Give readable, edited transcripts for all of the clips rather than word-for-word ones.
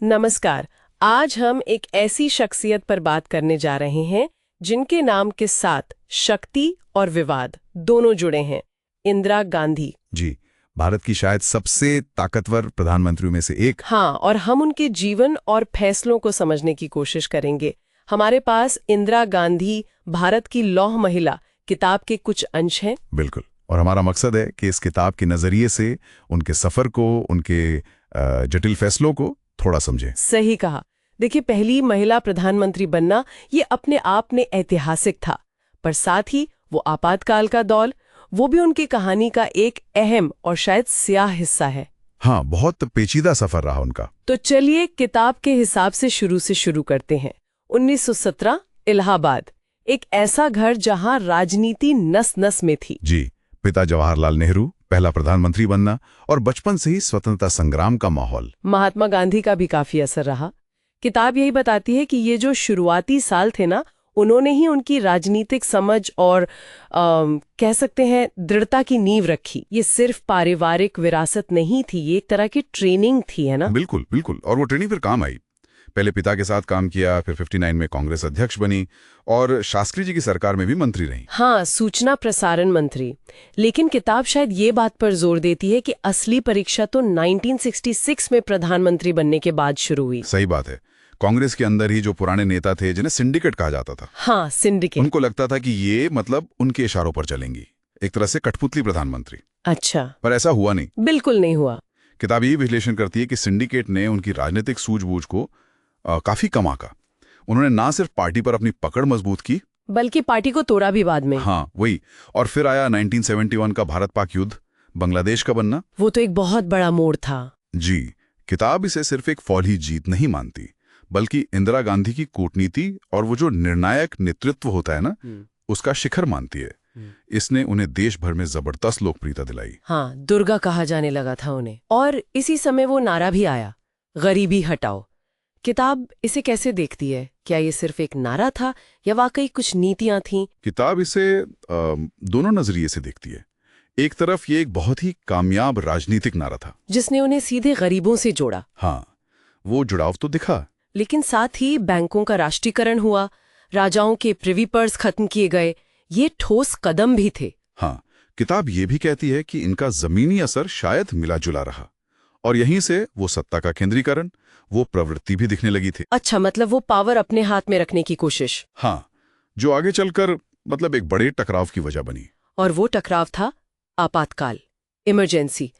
नमस्कार। आज हम एक ऐसी शख्सियत पर बात करने जा रहे हैं जिनके नाम के साथ शक्ति और विवाद दोनों जुड़े हैं। इंदिरा गांधी जी, भारत की शायद सबसे ताकतवर प्रधानमंत्रियों में से एक। हाँ, और हम उनके जीवन और फैसलों को समझने की कोशिश करेंगे। हमारे पास इंदिरा गांधी भारत की लौह महिला किताब के कुछ अंश हैं। बिल्कुल, और हमारा मकसद है कि इस किताब के नजरिए से उनके सफर को, उनके जटिल फैसलों को थोड़ा समझें। सही कहा। देखिए, पहली महिला प्रधानमंत्री बनना ये अपने आप में ऐतिहासिक था, पर साथ ही वो आपातकाल का दौर, वो भी उनकी कहानी का एक अहम और शायद स्याह हिस्सा है। हाँ, बहुत पेचीदा सफर रहा उनका। तो चलिए किताब के हिसाब से शुरू करते हैं। 1917 इलाहाबाद, एक ऐसा घर जहां राजनीति नस नस में थी। जी, पिता जवाहरलाल नेहरू, पहला प्रधानमंत्री बनना और बचपन से ही स्वतंत्रता संग्राम का माहौल। महात्मा गांधी का भी काफी असर रहा। किताब यही बताती है कि ये जो शुरुआती साल थे ना, उन्होंने ही उनकी राजनीतिक समझ और कह सकते हैं दृढ़ता की नींव रखी। ये सिर्फ पारिवारिक विरासत नहीं थी, ये एक तरह की ट्रेनिंग थी, है ना? बिल्कुल बिल्कुल, और वो ट्रेनिंग फिर काम आई। पहले पिता के साथ काम किया, फिर 59 में कांग्रेस अध्यक्ष बनी और शास्त्री जी की सरकार में भी मंत्री रही। हाँ, सूचना प्रसारण मंत्री। लेकिन किताब शायद ये बात पर जोर देती है कि असली परीक्षा तो 1966 में प्रधानमंत्री बनने के बाद शुरू हुई। सही बात है। कांग्रेस के अंदर ही जो पुराने नेता थे, जिन्हें सिंडिकेट कहा जाता था, हाँ, सिंडिकेट, उनको लगता था कि ये मतलब उनके इशारों पर चलेंगी, एक तरह से कठपुतली प्रधानमंत्री। अच्छा, पर ऐसा हुआ नहीं। बिल्कुल नहीं हुआ। किताब ये विश्लेषण करती है कि सिंडिकेट ने उनकी राजनीतिक सूझबूझ को काफी कम आंका। उन्होंने ना सिर्फ पार्टी पर अपनी पकड़ मजबूत की, बल्कि पार्टी को तोड़ा भी बाद में। हाँ वही, और फिर आया 1971 का भारत पाक युद्ध, बांग्लादेश का बनना। वो तो एक बहुत बड़ा मोड़ था। जी, किताब इसे सिर्फ एक फौजी जीत नहीं मानती, बल्कि इंदिरा गांधी की कूटनीति और वो जो निर्णायक नेतृत्व होता है ना, उसका शिखर मानती है। इसने उन्हें देश भर में जबरदस्त लोकप्रियता दिलाई। हाँ, दुर्गा कहा जाने लगा था उन्हें। और इसी समय वो नारा भी आया, गरीबी हटाओ। किताब इसे कैसे देखती है? क्या ये सिर्फ एक नारा था या वाकई कुछ नीतियां थीं? किताब इसे दोनों नजरिए से देखती है। एक तरफ ये एक बहुत ही कामयाब राजनीतिक नारा था, जिसने उन्हें सीधे गरीबों से जोड़ा। हाँ, वो जुड़ाव तो दिखा। लेकिन साथ ही बैंकों का राष्ट्रीयकरण हुआ, राजाओं के प्रिवी पर्स खत्म किए गए। ये ठोस कदम भी थे। हाँ, किताब ये भी कहती है कि इनका जमीनी असर शायद मिला जुला रहा, और यहीं से वो सत्ता का केंद्रीकरण, वो प्रवृत्ति भी दिखने लगी थी। अच्छा, मतलब वो पावर अपने हाथ में रखने की कोशिश। हाँ, जो आगे चलकर मतलब एक बड़े टकराव की वजह बनी। और वो टकराव था आपातकाल, इमरजेंसी।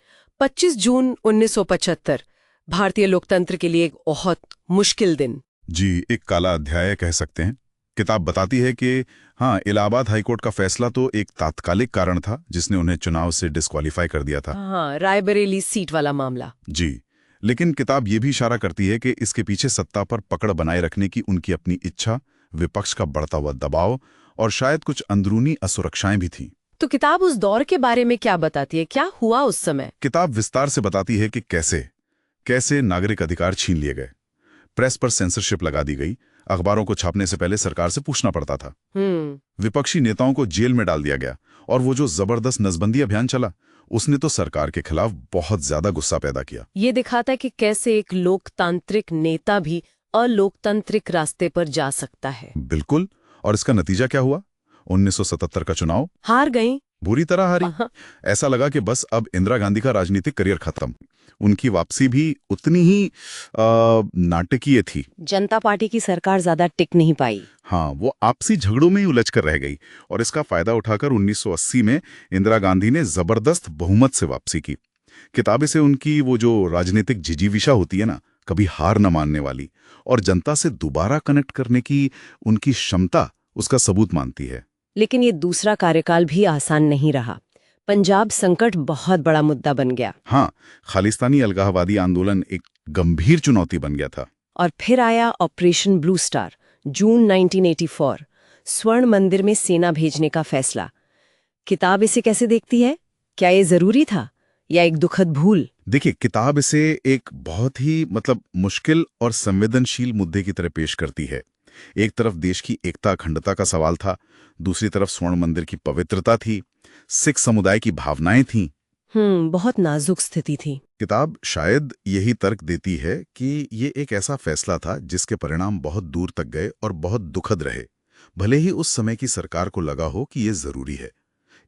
25 जून 1975 भारतीय लोकतंत्र के लिए एक बहुत मुश्किल दिन। जी, एक काला अध्याय कह सकते हैं। किताब बताती है कि हाँ, इलाहाबाद हाईकोर्ट का फैसला तो एक तात्कालिक कारण था जिसने उन्हें चुनाव से डिस्क्वालीफाई कर दिया था। हाँ, रायबरेली सीट वाला मामला। जी, लेकिन किताब ये भी इशारा करती है कि इसके पीछे सत्ता पर पकड़ बनाए रखने की उनकी अपनी इच्छा, विपक्ष का बढ़ता हुआ दबाव और शायद कुछ अंदरूनी असुरक्षाएं भी थीं। तो किताब उस दौर के बारे में क्या बताती है? क्या हुआ उस समय? किताब विस्तार से बताती है कि कैसे नागरिक अधिकार छीन लिए गए, प्रेस पर सेंसरशिप लगा दी गई, अखबारों को छापने से पहले सरकार से पूछना पड़ता था, विपक्षी नेताओं को जेल में डाल दिया गया, और वो जो जबरदस्त नसबंदी अभियान चला, उसने तो सरकार के खिलाफ बहुत ज्यादा गुस्सा पैदा किया। ये दिखाता है कि कैसे एक लोकतांत्रिक नेता भी अलोकतांत्रिक रास्ते पर जा सकता है। बिल्कुल, और इसका नतीजा क्या हुआ? 1977 का चुनाव हार गई, बुरी तरह हारी। ऐसा लगा कि बस अब इंदिरा गांधी का राजनीतिक करियर खत्म। उनकी वापसी भी उतनी ही नाटकीय थी। जनता पार्टी की सरकार ज्यादा टिक नहीं पाई। हाँ, वो आपसी झगड़ों में ही उलझ कर रह गई, और इसका फायदा उठाकर 1980 में इंदिरा गांधी ने जबरदस्त बहुमत से वापसी की। किताबें से उनकी वो जो राजनीतिक जिजीविषा होती है ना, कभी हार न मानने वाली, और जनता से दोबारा कनेक्ट करने की उनकी क्षमता, उसका सबूत मानती है। लेकिन ये दूसरा कार्यकाल भी आसान नहीं रहा। पंजाब संकट बहुत बड़ा मुद्दा बन गया। हाँ, खालिस्तानी अलगाववादी आंदोलन एक गंभीर चुनौती बन गया था। और फिर आया ऑपरेशन ब्लू स्टार, जून 1984, स्वर्ण मंदिर में सेना भेजने का फैसला। किताब इसे कैसे देखती है? क्या ये जरूरी था या एक दुखद भूल? देखिए, किताब इसे एक बहुत ही मुश्किल और संवेदनशील मुद्दे की तरह पेश करती है। एक तरफ देश की एकता अखंडता का सवाल था, दूसरी तरफ स्वर्ण मंदिर की पवित्रता थी, सिख समुदाय की भावनाएं थीं, बहुत नाजुक स्थिति थी। किताब शायद यही तर्क देती है कि ये एक ऐसा फैसला था जिसके परिणाम बहुत दूर तक गए और बहुत दुखद रहे, भले ही उस समय की सरकार को लगा हो कि ये जरूरी है।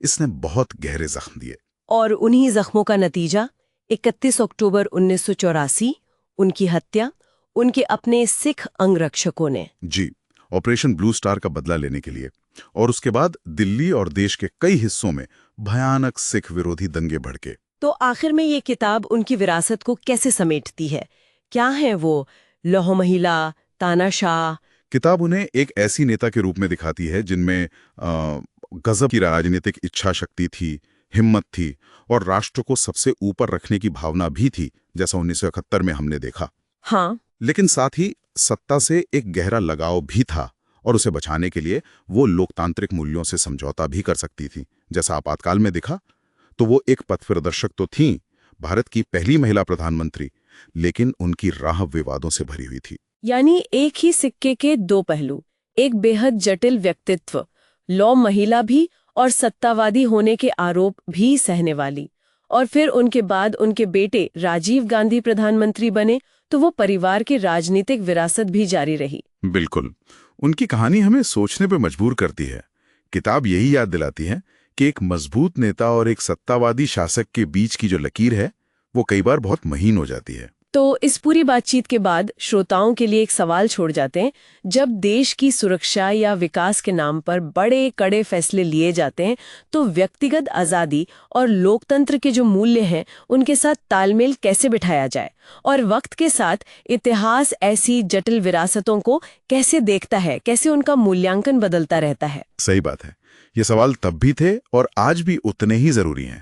इसने बहुत गहरे जख्म दिए। और उन्हीं जख्मों का नतीजा 31 अक्टूबर 1984, उनकी हत्या उनके अपने सिख अंगरक्षकों ने। जी, ऑपरेशन ब्लू स्टार का बदला लेने के लिए। और उसके बाद दिल्ली और देश के कई हिस्सों में भयानक सिख विरोधी दंगे भड़के। तो आखिर में ये किताब उनकी विरासत को कैसे समेटती है? क्या है वो लौह महिला, तानाशाह? किताब उन्हें एक ऐसी नेता के रूप में दिखाती है जिनमें गजब की राजनीतिक इच्छा शक्ति थी, हिम्मत थी और राष्ट्र को सबसे ऊपर रखने की भावना भी थी, जैसा 1971 में हमने देखा। हाँ, लेकिन साथ ही सत्ता से एक गहरा लगाव भी था और उसे बचाने के लिए वो लोकतांत्रिक मूल्यों से समझौता भी कर सकती थी, जैसा आपातकाल में दिखा। तो वो एक पथप्रदर्शक तो थीं, भारत की पहली महिला प्रधानमंत्री, लेकिन उनकी राह विवादों से भरी हुई थी। यानी एक ही सिक्के के दो पहलू, एक बेहद जटिल व्यक्तित्व, लौह महिला भी और सत्तावादी होने के आरोप भी सहने वाली। और फिर उनके बाद उनके बेटे राजीव गांधी प्रधानमंत्री बने तो वो परिवार की राजनीतिक विरासत भी जारी रही। बिल्कुल, उनकी कहानी हमें सोचने पर मजबूर करती है। किताब यही याद दिलाती है कि एक मजबूत नेता और एक सत्तावादी शासक के बीच की जो लकीर है वो कई बार बहुत महीन हो जाती है। तो इस पूरी बातचीत के बाद श्रोताओं के लिए एक सवाल छोड़ जाते हैं। जब देश की सुरक्षा या विकास के नाम पर बड़े कड़े फैसले लिए जाते हैं तो व्यक्तिगत आज़ादी और लोकतंत्र के जो मूल्य हैं उनके साथ तालमेल कैसे बिठाया जाए, और वक्त के साथ इतिहास ऐसी जटिल विरासतों को कैसे देखता है, कैसे उनका मूल्यांकन बदलता रहता है। सही बात है, ये सवाल तब भी थे और आज भी उतने ही जरूरी हैं।